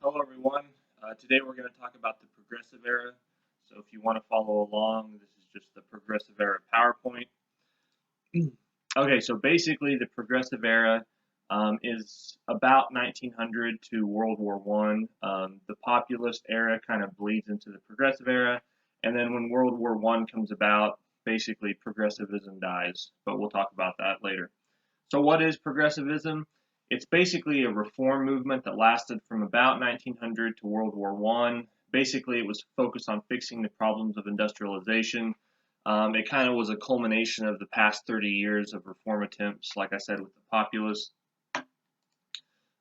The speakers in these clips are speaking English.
Hello, everyone. Today we're going to talk about the progressive era. So, if you want to follow along, this is just the progressive era PowerPoint. Okay, so basically, the progressive era is about 1900 to World War One. The populist era kind of bleeds into the progressive era, and then when World War One comes about, basically progressivism dies. But we'll talk about that later. So, what is progressivism? It's basically a reform movement that lasted from about 1900 to World War One. Basically, it was focused on fixing the problems of industrialization. It kind of was a culmination of the past 30 years of reform attempts, like I said, with the populists.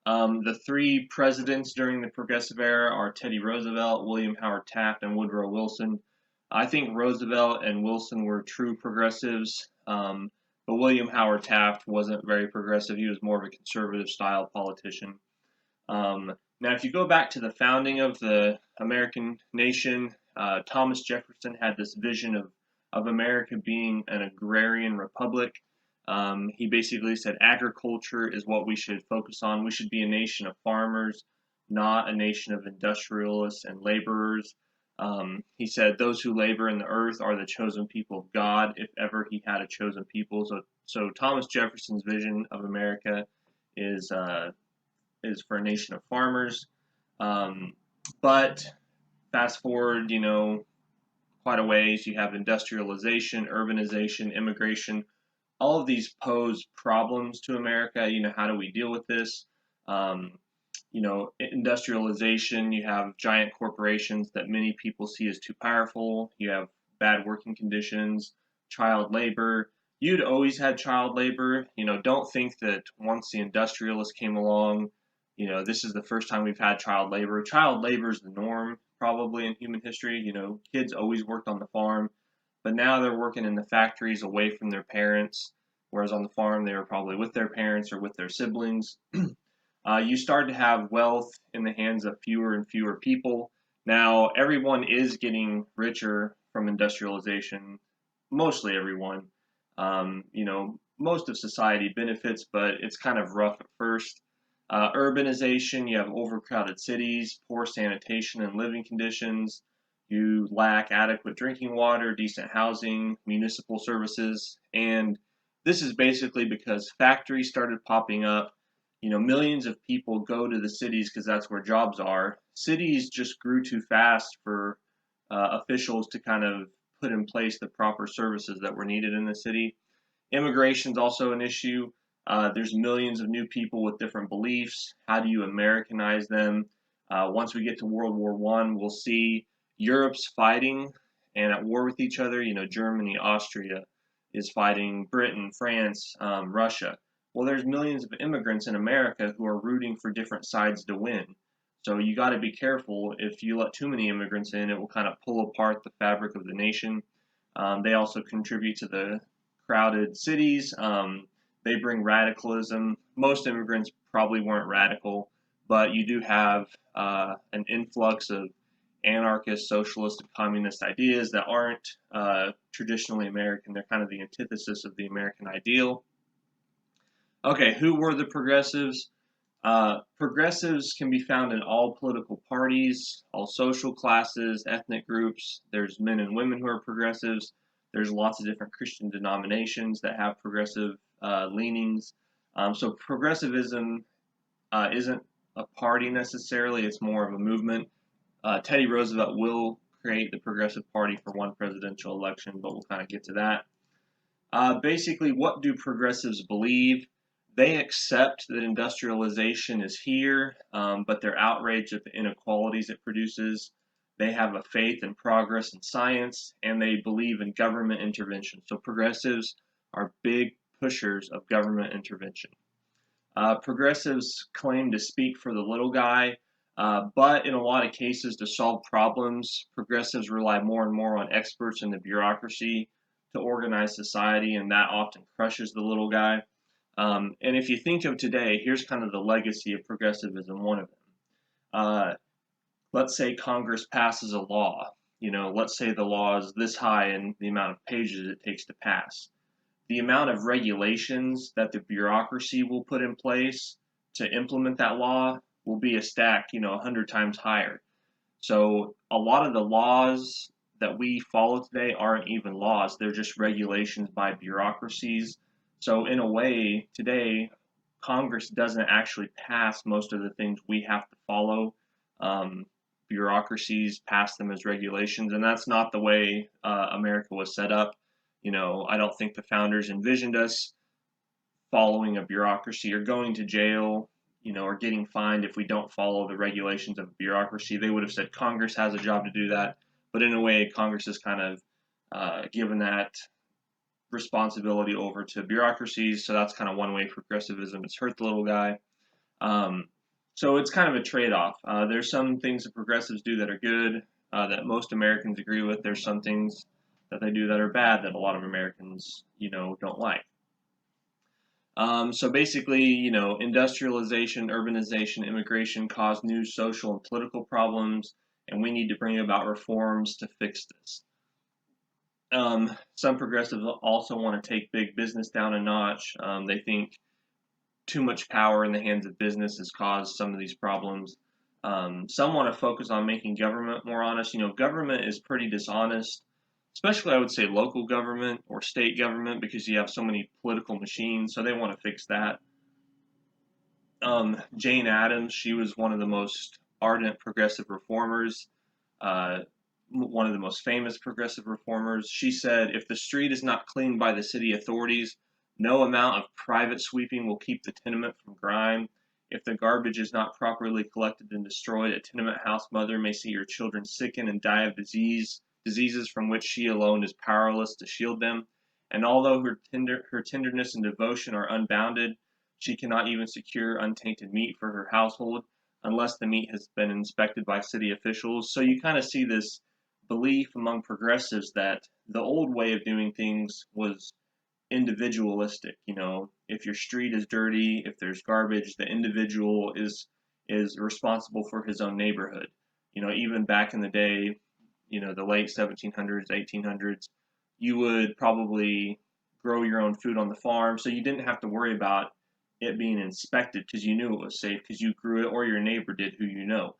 The three presidents during the progressive era are Teddy Roosevelt, William Howard Taft, and Woodrow Wilson. I think Roosevelt and Wilson were true progressives, but William Howard Taft wasn't very progressive. He was more of a conservative style politician. Now, if you go back to the founding of the American nation, Thomas Jefferson had this vision of America being an agrarian republic. He basically said agriculture is what we should focus on. We should be a nation of farmers, not a nation of industrialists and laborers. He said those who labor in the earth are the chosen people of God, if ever he had a chosen people. So Thomas Jefferson's vision of America is for a nation of farmers. But fast forward, quite a ways, you have industrialization, urbanization, immigration. All of these pose problems to America. How do we deal with this? Industrialization, you have giant corporations that many people see as too powerful. You have bad working conditions, child labor. You'd always had child labor. Don't think that once the industrialists came along, this is the first time we've had child labor. Child labor is the norm probably in human history. Kids always worked on the farm, but now they're working in the factories away from their parents, whereas on the farm they were probably with their parents or with their siblings. You start to have wealth in the hands of fewer and fewer people. Now, everyone is getting richer from industrialization, mostly everyone. Most of society benefits, but it's kind of rough at first. Urbanization, you have overcrowded cities, poor sanitation and living conditions. You lack adequate drinking water, decent housing, municipal services, and this is basically because factories started popping up. Millions of people go to the cities because that's where jobs are. Cities just grew too fast for officials to kind of put in place the proper services that were needed in the city. Immigration is also an issue. There's millions of new people with different beliefs. How do you Americanize them? Once we get to World War One, we'll see Europe's fighting and at war with each other. Germany, Austria is fighting Britain, France, Russia. Well, there's millions of immigrants in America who are rooting for different sides to win. So you got to be careful. If you let too many immigrants in, it will kind of pull apart the fabric of the nation. They also contribute to the crowded cities. They bring radicalism. Most immigrants probably weren't radical, but you do have an influx of anarchist, socialist, and communist ideas that aren't traditionally American. They're kind of the antithesis of the American ideal. Okay, who were the progressives? Progressives can be found in all political parties, all social classes, ethnic groups. There's men and women who are progressives. There's lots of different Christian denominations that have progressive leanings. So progressivism isn't a party necessarily, it's more of a movement. Teddy Roosevelt will create the Progressive Party for one presidential election, but we'll kind of get to that. Basically, what do progressives believe? They accept that industrialization is here, but they're outraged at the inequalities it produces. They have a faith in progress and science, and they believe in government intervention. So progressives are big pushers of government intervention. Progressives claim to speak for the little guy, but in a lot of cases, to solve problems, progressives rely more and more on experts in the bureaucracy to organize society, and that often crushes the little guy. And if you think of today, here's kind of the legacy of progressivism, one of them. Let's say Congress passes a law. Let's say the law is this high in the amount of pages it takes to pass. The amount of regulations that the bureaucracy will put in place to implement that law will be a stack, 100 times higher. So a lot of the laws that we follow today aren't even laws, they're just regulations by bureaucracies. So, in a way, today, Congress doesn't actually pass most of the things we have to follow. Um, Bureaucracies pass them as regulations, and that's not the way America was set up. I don't think the founders envisioned us following a bureaucracy or going to jail, or getting fined if we don't follow the regulations of a bureaucracy. They would have said Congress has a job to do that, but in a way, Congress has kind of given that responsibility over to bureaucracies. So that's kind of one way progressivism has hurt the little guy. Um, so it's kind of a trade-off. There's some things that progressives do that are good, that most Americans agree with. There's some things that they do that are bad that a lot of Americans, don't like. So basically, industrialization, urbanization, immigration cause new social and political problems, and we need to bring about reforms to fix this. Some progressives also want to take big business down a notch. They think too much power in the hands of business has caused some of these problems. Some want to focus on making government more honest. Government is pretty dishonest, especially I would say local government or state government because you have so many political machines. So they want to fix that. Jane Addams, she was one of the most ardent progressive reformers, uh, one of the most famous progressive reformers. She said, if the street is not cleaned by the city authorities, no amount of private sweeping will keep the tenement from grime. If the garbage is not properly collected and destroyed, a tenement house mother may see her children sicken and die of diseases from which she alone is powerless to shield them. And although her tenderness and devotion are unbounded, she cannot even secure untainted meat for her household unless the meat has been inspected by city officials. So you kind of see this belief among progressives that the old way of doing things was individualistic. If your street is dirty, if there's garbage, the individual is responsible for his own neighborhood. Even back in the day, the late 1700s, 1800s, you would probably grow your own food on the farm, so you didn't have to worry about it being inspected because you knew it was safe because you grew it or your neighbor did who you know.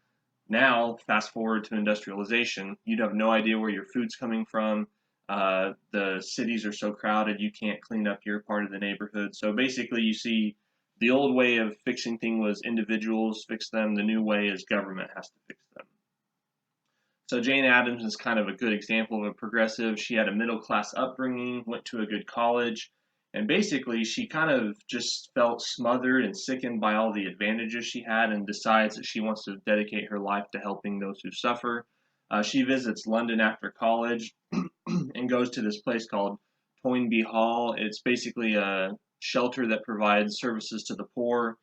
Now, fast forward to industrialization, you'd have no idea where your food's coming from. The cities are so crowded, you can't clean up your part of the neighborhood. So basically, you see the old way of fixing things was individuals fix them, the new way is government has to fix them. So Jane Addams is kind of a good example of a progressive. She had a middle class upbringing, went to a good college, and basically she kind of just felt smothered and sickened by all the advantages she had and decides that she wants to dedicate her life to helping those who suffer. She visits London after college and goes to this place called Toynbee Hall. It's basically a shelter that provides services to the poor,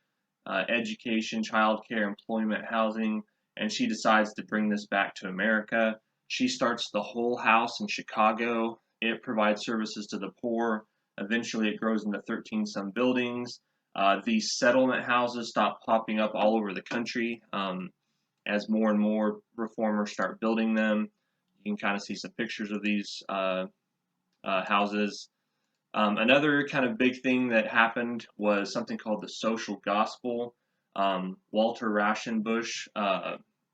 education, childcare, employment, housing, and she decides to bring this back to America. She starts the Whole House in Chicago. It provides services to the poor. Eventually, it grows into 13 some buildings. These settlement houses stop popping up all over the country as more and more reformers start building them. You can kind of see some pictures of these houses. Another kind of big thing that happened was something called the social gospel. Walter Rauschenbusch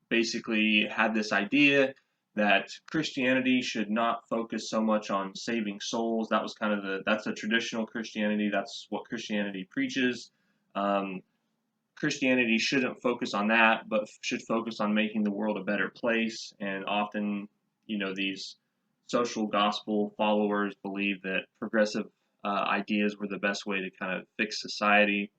basically had this idea that Christianity should not focus so much on saving souls. That was kind of that's a traditional Christianity. That's what Christianity preaches. Christianity shouldn't focus on that, but should focus on making the world a better place. And often, these social gospel followers believe that progressive ideas were the best way to kind of fix society.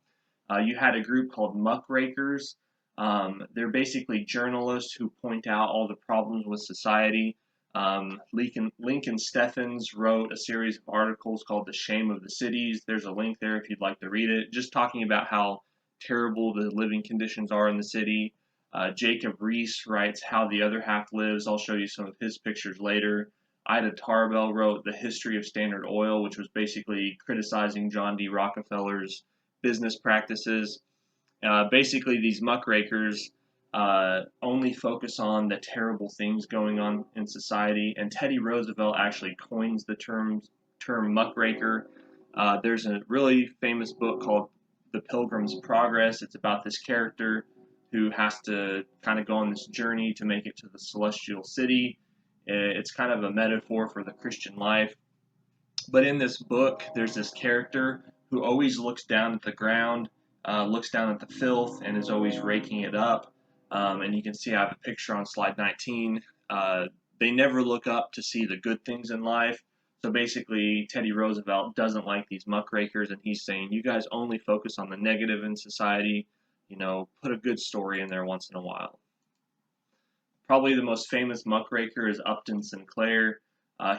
You had a group called muckrakers. They're basically journalists who point out all the problems with society. Lincoln Steffens wrote a series of articles called The Shame of the Cities. There's a link there if you'd like to read it, just talking about how terrible the living conditions are in the city. Jacob Riis writes How the Other Half Lives. I'll show you some of his pictures later. Ida Tarbell wrote The History of Standard Oil, which was basically criticizing John D. Rockefeller's business practices. Basically, these muckrakers only focus on the terrible things going on in society, and Teddy Roosevelt actually coins the term muckraker. There's a really famous book called The Pilgrim's Progress. It's about this character who has to kind of go on this journey to make it to the celestial city. It's kind of a metaphor for the Christian life. But in this book, there's this character who always looks down at the ground, looks down at the filth, and is always raking it up. And you can see I have a picture on slide 19. They never look up to see the good things in life. So basically, Teddy Roosevelt doesn't like these muckrakers, and he's saying, you guys only focus on the negative in society. Put a good story in there once in a while. Probably the most famous muckraker is Upton Sinclair.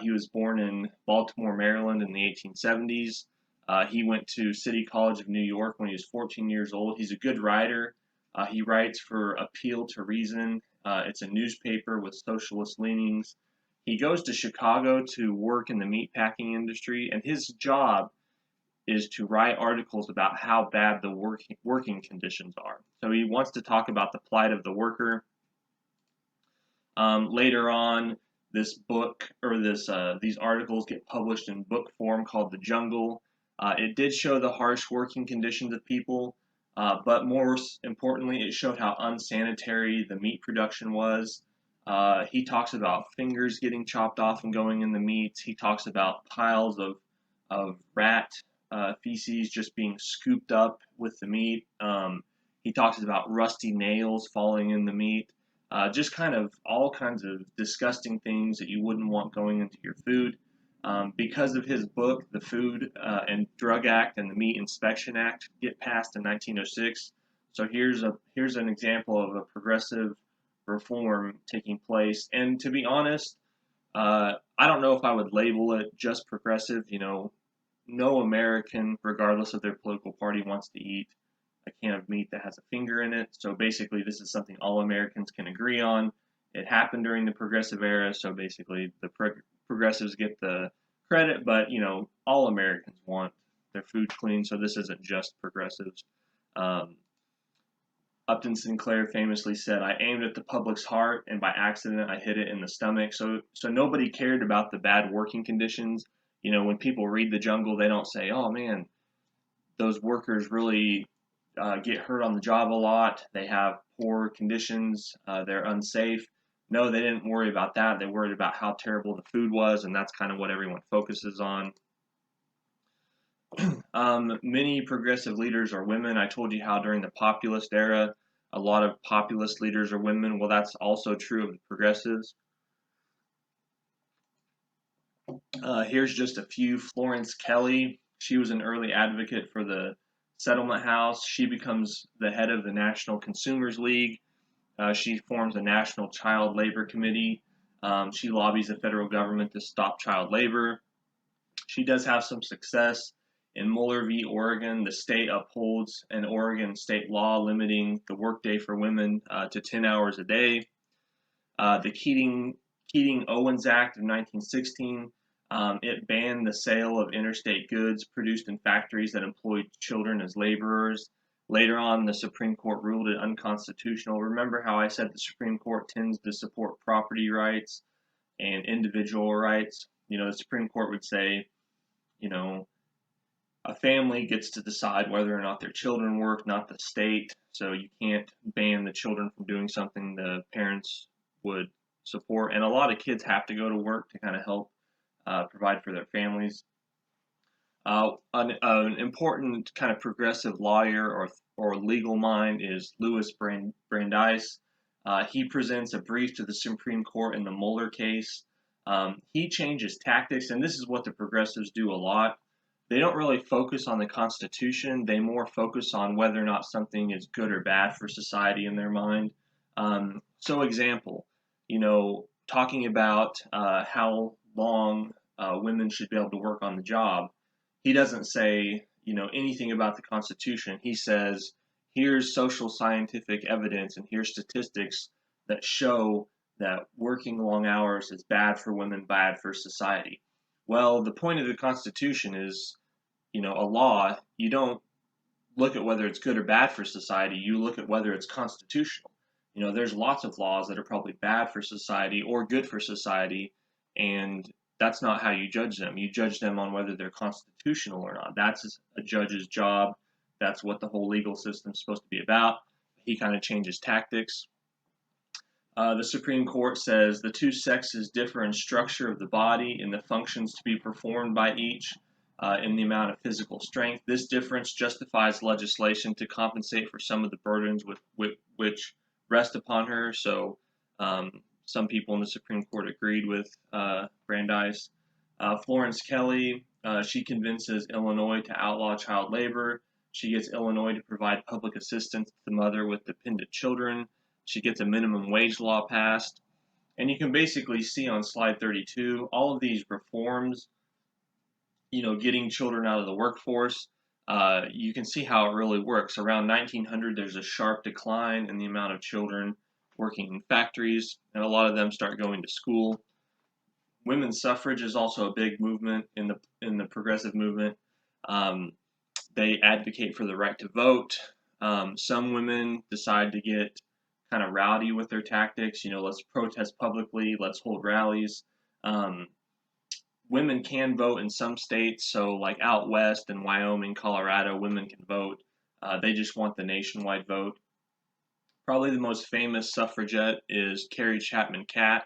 He was born in Baltimore, Maryland in the 1870s. He went to City College of New York when he was 14 years old. He's a good writer. He writes for Appeal to Reason. It's a newspaper with socialist leanings. He goes to Chicago to work in the meatpacking industry, and his job is to write articles about how bad the working conditions are. So he wants to talk about the plight of the worker. Later on, this book or these articles get published in book form called The Jungle. It did show the harsh working conditions of people, but more importantly, it showed how unsanitary the meat production was. He talks about fingers getting chopped off and going in the meats. He talks about piles of rat feces just being scooped up with the meat. He talks about rusty nails falling in the meat. Just kind of all kinds of disgusting things that you wouldn't want going into your food. Because of his book, the Food and Drug Act and the Meat Inspection Act get passed in 1906. So here's an example of a progressive reform taking place. And to be honest, I don't know if I would label it just progressive. No American, regardless of their political party, wants to eat a can of meat that has a finger in it. So basically, this is something all Americans can agree on. It happened during the progressive era, so basically the progressives get the credit, but all Americans want their food clean, so this isn't just progressives. Upton Sinclair famously said, "I aimed at the public's heart, and by accident I hit it in the stomach." So nobody cared about the bad working conditions. When people read The Jungle, they don't say, "Oh man, those workers really get hurt on the job a lot. They have poor conditions. They're unsafe." No, they didn't worry about that. They worried about how terrible the food was, and that's kind of what everyone focuses on. Many progressive leaders are women. I told you how during the populist era, a lot of populist leaders are women. Well, that's also true of the progressives. Here's just a few. Florence Kelley, she was an early advocate for the Settlement House. She becomes the head of the National Consumers League. She forms a National Child Labor Committee. She lobbies the federal government to stop child labor. She does have some success. In Mueller v. Oregon, the state upholds an Oregon state law limiting the workday for women to 10 hours a day. The Keating-Owens Act of 1916, it banned the sale of interstate goods produced in factories that employed children as laborers. Later on, the Supreme Court ruled it unconstitutional. Remember how I said the Supreme Court tends to support property rights and individual rights? The Supreme Court would say, a family gets to decide whether or not their children work, not the state. So you can't ban the children from doing something the parents would support. And a lot of kids have to go to work to kind of help provide for their families. An important kind of progressive lawyer or legal mind is Louis Brandeis. He presents a brief to the Supreme Court in the Mueller case. He changes tactics, and this is what the progressives do a lot. They don't really focus on the Constitution. They more focus on whether or not something is good or bad for society in their mind. So example, talking about how long women should be able to work on the job. He doesn't say, anything about the Constitution. He says, here's social scientific evidence and here's statistics that show that working long hours is bad for women, bad for society. Well, the point of the Constitution is, a law. You don't look at whether it's good or bad for society. You look at whether it's constitutional. There's lots of laws that are probably bad for society or good for society, and that's not how you judge them. You judge them on whether they're constitutional or not. That's a judge's job. That's what the whole legal system is supposed to be about. he kind of changes tactics. The Supreme Court says the two sexes differ in structure of the body, in the functions to be performed by each, in the amount of physical strength. This difference justifies legislation to compensate for some of the burdens which rest upon her. So some people in the Supreme Court agreed with Brandeis. Florence Kelley, she convinces Illinois to outlaw child labor. She gets Illinois to provide public assistance to the mother with dependent children. She gets a minimum wage law passed. And you can basically see on slide 32 all of these reforms, getting children out of the workforce. You can see how it really works. Around 1900, there's a sharp decline in the amount of children working in factories, and a lot of them start going to school. Women's suffrage is also a big movement in the progressive movement. They advocate for the right to vote. Some women decide to get kind of rowdy with their tactics. Let's protest publicly, let's hold rallies. Women can vote in some states, so like out west in Wyoming, Colorado, women can vote. They just want the nationwide vote. Probably the most famous suffragette is Carrie Chapman Catt.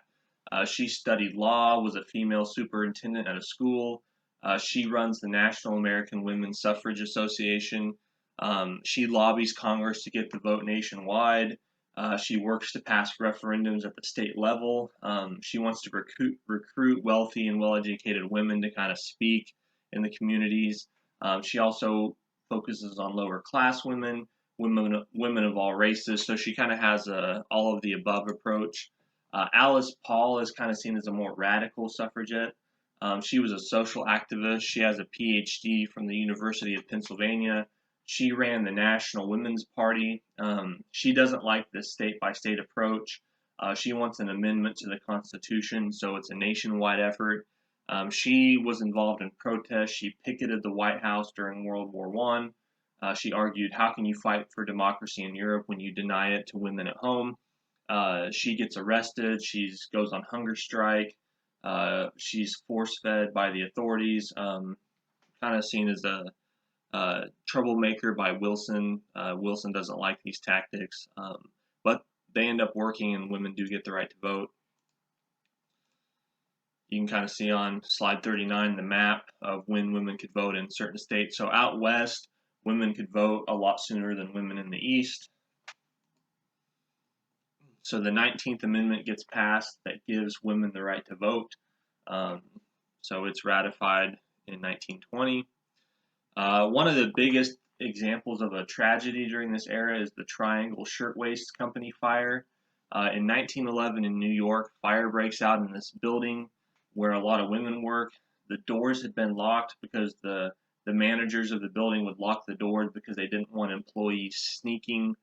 She studied law, was a female superintendent at a school. She runs the National American Women's Suffrage Association. She lobbies Congress to get the vote nationwide. She works to pass referendums at the state level. She wants to recruit wealthy and well-educated women to kind of speak in the communities. She also focuses on lower class women, women of all races. So she kind of has a all of the above approach. Alice Paul is kind of seen as a more radical suffragette. She was a social activist. She has a PhD from the University of Pennsylvania. She ran the National Women's Party. She doesn't like this state-by-state approach. She wants an amendment to the Constitution, so it's a nationwide effort. She was involved in protests. She picketed the White House during World War I. She argued, how can you fight for democracy in Europe when you deny it to women at home? She gets arrested. She goes on hunger strike. She's force-fed by the authorities. Kind of seen as a troublemaker by Wilson. Wilson doesn't like these tactics, but they end up working, and women do get the right to vote. You can kind of see on slide 39 the map of when women could vote in certain states. So out west, women could vote a lot sooner than women in the east. So the 19th Amendment gets passed that gives women the right to vote. So it's ratified in 1920. One of the biggest examples of a tragedy during this era is the Triangle Shirtwaist Company fire. In 1911 in New York, fire breaks out in this building where a lot of women work. The doors had been locked because the managers of the building would lock the doors because they didn't want employees sneaking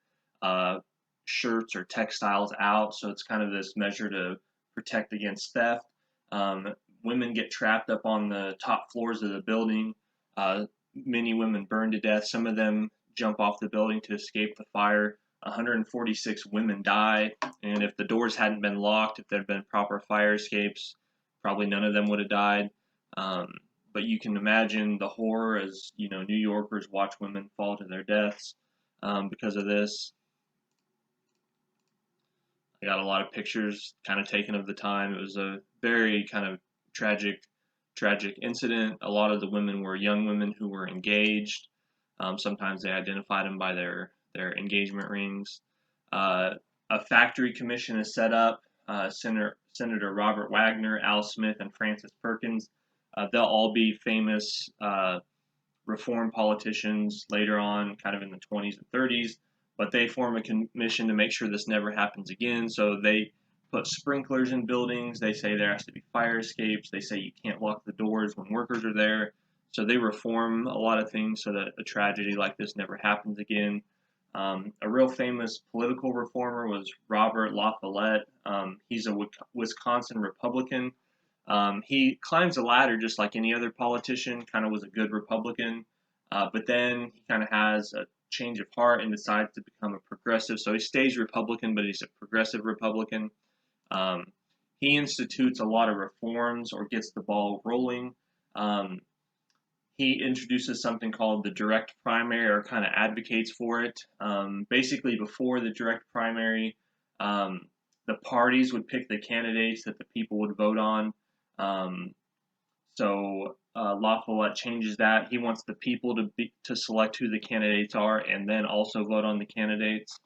shirts or textiles out. So it's kind of this measure to protect against theft. Women get trapped up on the top floors of the building. Many women burn to death. Some of them jump off the building to escape the fire. 146 women die, and if the doors hadn't been locked, if there had been proper fire escapes, probably none of them would have died. But you can imagine the horror as New Yorkers watch women fall to their deaths because of this. I got a lot of pictures kind of taken of the time. It was a very kind of tragic incident. A lot of the women were young women who were engaged. Sometimes they identified them by their engagement rings. A factory commission is set up. Senator Robert Wagner, Al Smith, and Frances Perkins. They'll all be famous reform politicians later on, kind of in the 20s and 30s. But they form a commission to make sure this never happens again. So they put sprinklers in buildings. They say there has to be fire escapes. They say you can't lock the doors when workers are there. So they reform a lot of things so that a tragedy like this never happens again. A real famous political reformer was Robert La Follette. He's a Wisconsin Republican. He climbs the ladder just like any other politician, kind of was a good Republican. But then he kind of has a change of heart and decides to become a progressive. So he stays Republican, but he's a progressive Republican. He institutes a lot of reforms or gets the ball rolling. He introduces something called the direct primary, or kind of advocates for it. Basically, before the direct primary, um, the parties would pick the candidates that the people would vote on. Um, La Follette changes that. He wants the people to select who the candidates are, and then also vote on the candidates.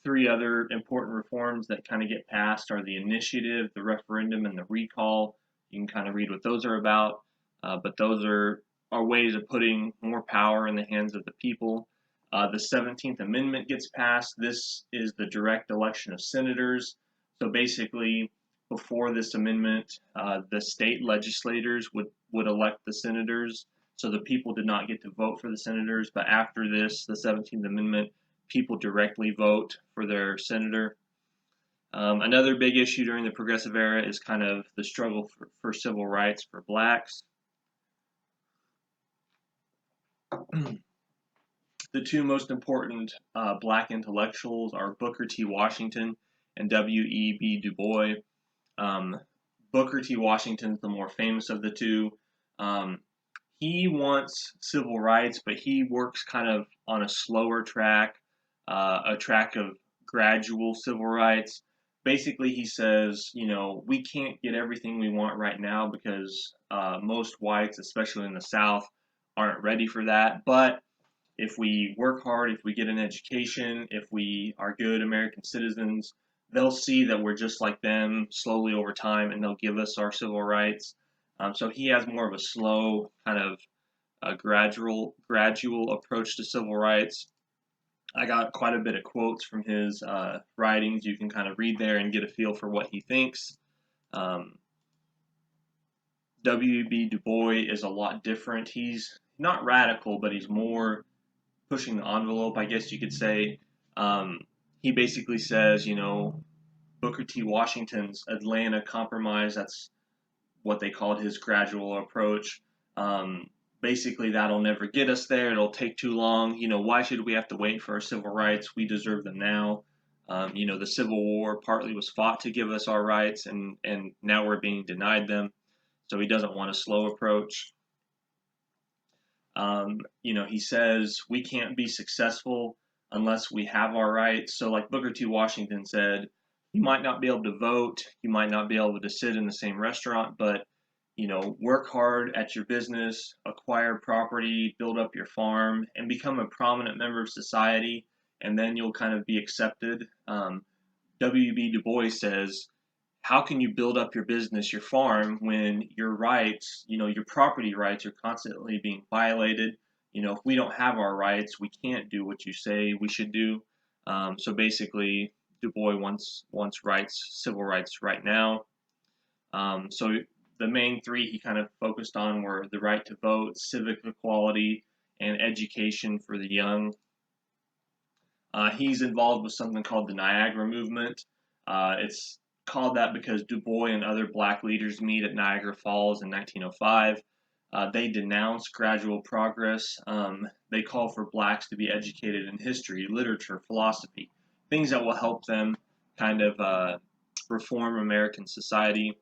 Three other important reforms that kind of get passed are the initiative, the referendum, and the recall. You can kind of read what those are about, but those are ways of putting more power in the hands of the people. The 17th Amendment gets passed. This is the direct election of senators. So basically, before this amendment, the state legislators would elect the senators. So the people did not get to vote for the senators. But after this, the 17th Amendment, people directly vote for their senator. Another big issue during the progressive era is kind of the struggle for civil rights for blacks. The two most important black intellectuals are Booker T. Washington and W.E.B. Du Bois. Booker T. Washington's the more famous of the two. He wants civil rights, but he works kind of on a slower track, a track of gradual civil rights. Basically, he says, we can't get everything we want right now because most whites, especially in the South, aren't ready for that. But if we work hard, if we get an education, if we are good American citizens, they'll see that we're just like them slowly over time, and they'll give us our civil rights. So he has more of a slow, kind of a gradual approach to civil rights. I got quite a bit of quotes from his writings. You can kind of read there and get a feel for what he thinks. W.B. Du Bois is a lot different. He's not radical, but he's more pushing the envelope, I guess you could say. He basically says, Booker T. Washington's Atlanta Compromise, that's what they called his gradual approach. Basically, that'll never get us there. It'll take too long. Why should we have to wait for our civil rights? We deserve them now. The Civil War partly was fought to give us our rights, and now we're being denied them. So he doesn't want a slow approach. He says we can't be successful unless we have our rights. So, like Booker T. Washington said, you might not be able to vote, you might not be able to sit in the same restaurant, but work hard at your business, acquire property, build up your farm, and become a prominent member of society, and then you'll kind of be accepted. W.B. Du Bois says, how can you build up your business, your farm, when your rights, your property rights are constantly being violated? If we don't have our rights, we can't do what you say we should do. So basically, Du Bois wants rights, civil rights right now. So the main three he kind of focused on were the right to vote, civic equality, and education for the young. He's involved with something called the Niagara Movement. It's called that because Du Bois and other black leaders meet at Niagara Falls in 1905. They denounce gradual progress. They call for blacks to be educated in history, literature, philosophy, things that will help them kind of reform American society.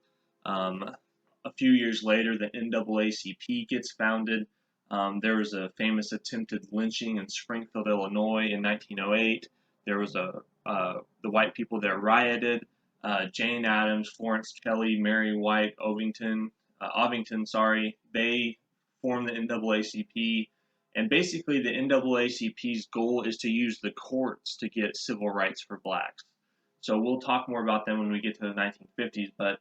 A few years later, the NAACP gets founded. There was a famous attempted lynching in Springfield, Illinois in 1908. There was the white people there rioted. Jane Addams, Florence Kelley, Mary White, Ovington, they formed the NAACP. And basically, the NAACP's goal is to use the courts to get civil rights for blacks. So we'll talk more about them when we get to the 1950s. But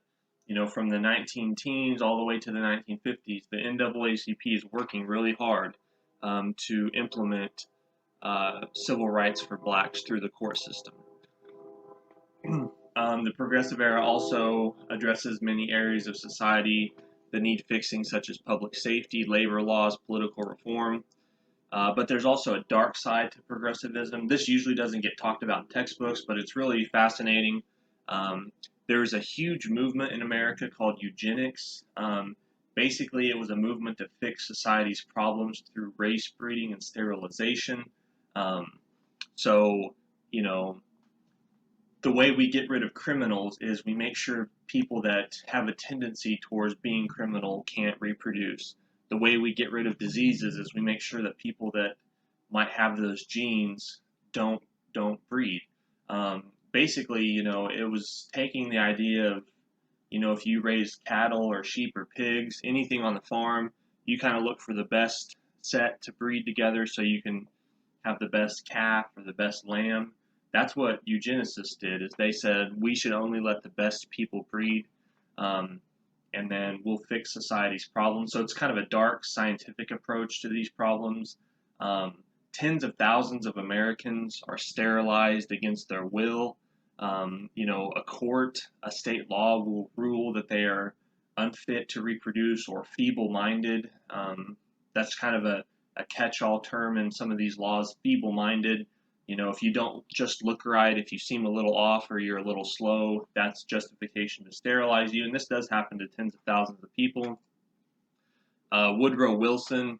from the 19 teens all the way to the 1950s, the NAACP is working really hard to implement civil rights for blacks through the court system. The progressive era also addresses many areas of society that need fixing, such as public safety, labor laws, political reform. But there's also a dark side to progressivism. This usually doesn't get talked about in textbooks, but it's really fascinating. There's a huge movement in America called eugenics. Basically, it was a movement to fix society's problems through race breeding and sterilization. So, the way we get rid of criminals is we make sure people that have a tendency towards being criminal can't reproduce. the way we get rid of diseases is we make sure that people that might have those genes don't breed. Basically, it was taking the idea of, if you raise cattle or sheep or pigs, anything on the farm, you kind of look for the best set to breed together so you can have the best calf or the best lamb. That's what eugenicists did. Is they said we should only let the best people breed, um, and then we'll fix society's problems. So it's kind of a dark scientific approach to these problems. Um, Tens of thousands of Americans are sterilized against their will. A state law will rule that they are unfit to reproduce or feeble-minded. That's kind of a catch-all term in some of these laws, feeble-minded. If you don't just look right, if you seem a little off or you're a little slow, that's justification to sterilize you. And this does happen to tens of thousands of people. Woodrow Wilson,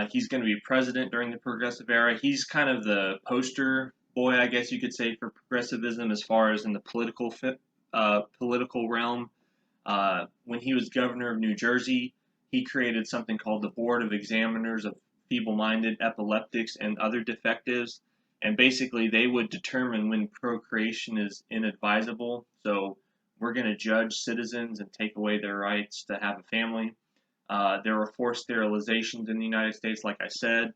he's going to be president during the progressive era. He's kind of the poster boy, I guess you could say, for progressivism as far as in the political realm. When he was governor of New Jersey, he created something called the Board of Examiners of Feeble-Minded, Epileptics, and Other Defectives. And basically, they would determine when procreation is inadvisable. So we're going to judge citizens and take away their rights to have a family. There were forced sterilizations in the United States, like I said.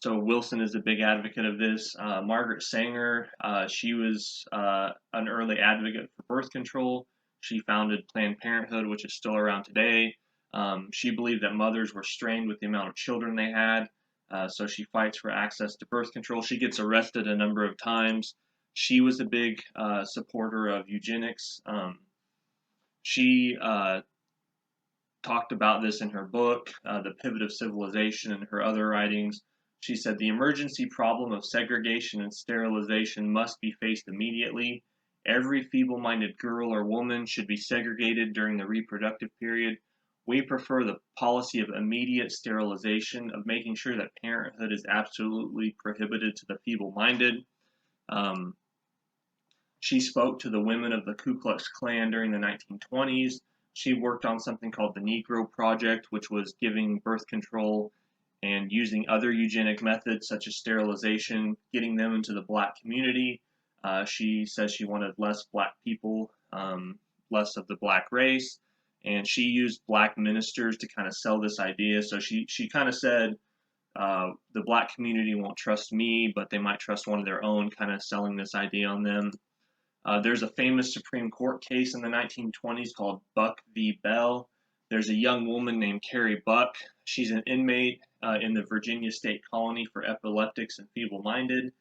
So Wilson is a big advocate of this. Margaret Sanger, she was an early advocate for birth control. She founded Planned Parenthood, which is still around today. She believed that mothers were strained with the amount of children they had, so she fights for access to birth control. She gets arrested a number of times. She was a big supporter of eugenics. She talked about this in her book, The Pivot of Civilization, and her other writings. She said the emergency problem of segregation and sterilization must be faced immediately. Every feeble-minded girl or woman should be segregated during the reproductive period. We prefer the policy of immediate sterilization, of making sure that parenthood is absolutely prohibited to the feeble-minded. She spoke to the women of the Ku Klux Klan during the 1920s. She worked on something called the Negro Project, which was giving birth control and using other eugenic methods such as sterilization, getting them into the black community. She says she wanted less black people, less of the black race, and she used black ministers to kind of sell this idea. So she kind of said, the black community won't trust me, but they might trust one of their own, kind of selling this idea on them. There's a famous Supreme Court case in the 1920s called Buck v. Bell. There's a young woman named Carrie Buck. She's an inmate in the Virginia State Colony for Epileptics and Feeble-Minded.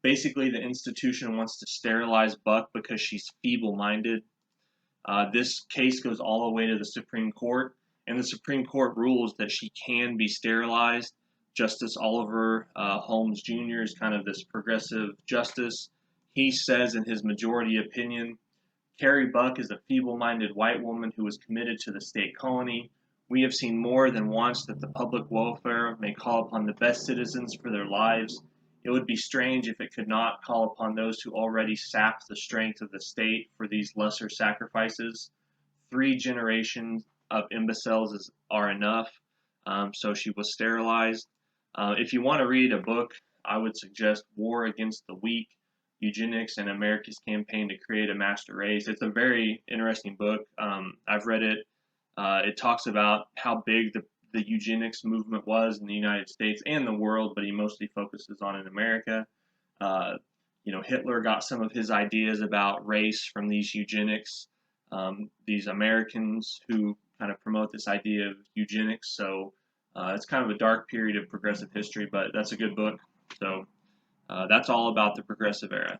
Basically, the institution wants to sterilize Buck because she's feeble-minded. This case goes all the way to the Supreme Court, and the Supreme Court rules that she can be sterilized. Justice Oliver Holmes Jr. is kind of this progressive justice. He says in his majority opinion, Carrie Buck is a feeble-minded white woman who was committed to the state colony. We have seen more than once that the public welfare may call upon the best citizens for their lives. It would be strange if it could not call upon those who already sapped the strength of the state for these lesser sacrifices. 3 generations of imbeciles are enough. So she was sterilized. If you want to read a book, I would suggest War Against the Weak, Eugenics and America's Campaign to Create a Master Race. It's a very interesting book. I've read it. It talks about how big the eugenics movement was in the United States and the world, but he mostly focuses on in America. Hitler got some of his ideas about race from these eugenics, these Americans who kind of promote this idea of eugenics. So it's kind of a dark period of progressive history, but that's a good book. So that's all about the progressive era.